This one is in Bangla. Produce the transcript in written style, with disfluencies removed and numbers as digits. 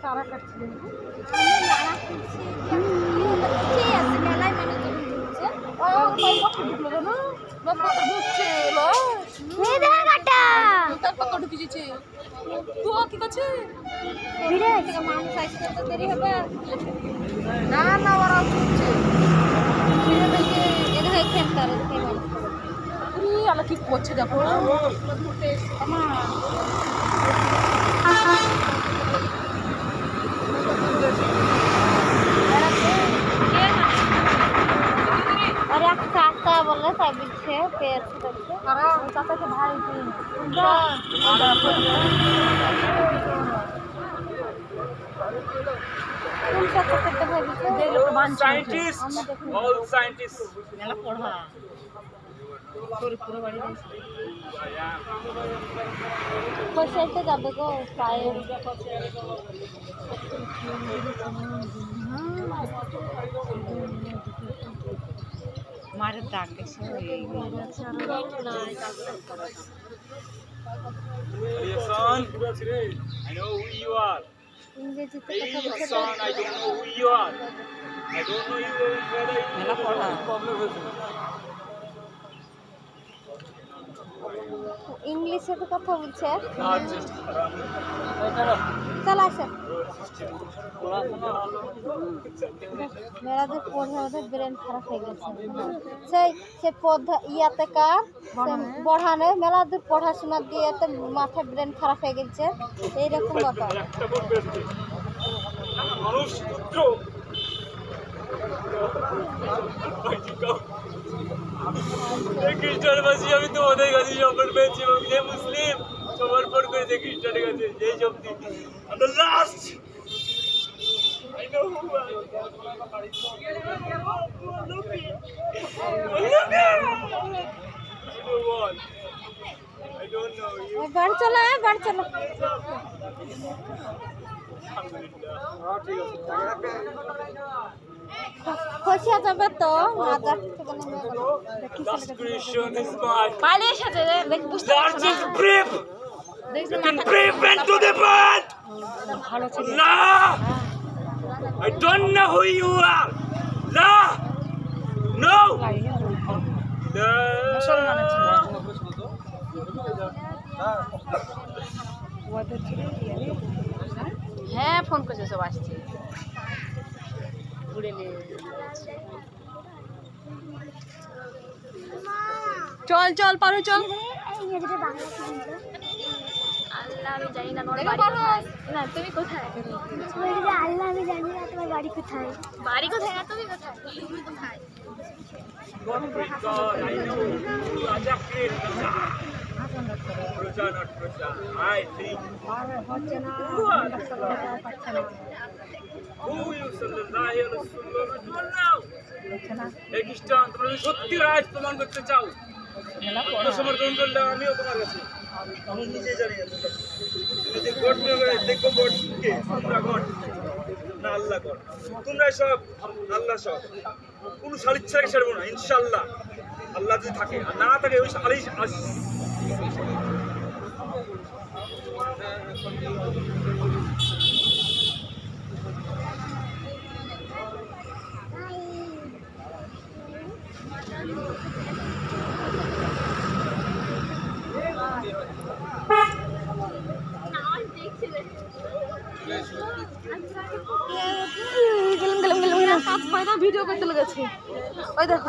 তারা কাটছিলেন না না ওরা আলা কি করছে দেখো अरे आप चाचा बोल रहे थे पीछे पैर से करके अरे चाचा के भाई थे कौन चाचा करते भाई पीछे साइंटिस्ट ऑल साइंटिस्ट मेला पढ़ा पूरी पूरी बड़ी कैसे से जाबे को शायद मारे दाग कैसे son I know who you are English से hey কথা বলতে son I don't know who you are I don't know you whether मेला पढ़ा इंग्लिश से तो কথা বলছে not just चल आसे मेरा जो पढ़ा है ब्रेन खराब हो গেছে সে পড়া ইয়াতে কার পড়ানে মেলা দূর পড়াশোনা দিয়ে তো মাথা ব্রেন খারাপ হয়ে গেছে এই রকম ব্যাপার একটা বলতে মানুষ পুত্র খ্রিস্টানবাসী আমি তো ওদের কাছে শপথ পেয়েছি এবং যে মুসলিম সমর্পণ করেছে খ্রিস্টানের কাছে এই শব্দ the last I know who I don't know you बढ़ चला है बढ़ चला খুশিয়া যাবে তো মাজার থেকে last Christian is my পালিয়ে সাথে দেখ বুঝতে largest brief you can brief into the bird ভালো ছিল Allah I don't know who you are La no মুসলমান ছিল ওদের ছিল হ্যাঁ ফোন করছে সব আসছে ঘুরে নিয়ে চল চল পারো চল আল্লাহ আমি জানি না তোমার বাড়ি কোথায় না তুমি কোথায় আল্লাহ আমি জানি না তোমার বাড়ি কোথায় বাড়ি কোথায় না তুমি কোথায় কোথায় God, I know you are just great. Proja, not Proja. I think who are who you sallallahu alaihi wasallam now? এই খ্রিস্টান তোমরা যদি সত্যি রাজ প্রমাণ করতে চাও আত্মসমর্পণ করলে আমিও তোমার কাছে আমি নিজে জানি না তুমি যে গড দেখো গড কে তোমরা গড না আল্লাহ গড তোমরা সব আল্লাহ সব কোন সালিচ্ছাকে ছাড়বো না ইনশাআল্লাহ আল্লাহ যদি থাকে আর না থাকে ওই সালিশ ভিডিও করতে লেগেছে ওই দেখো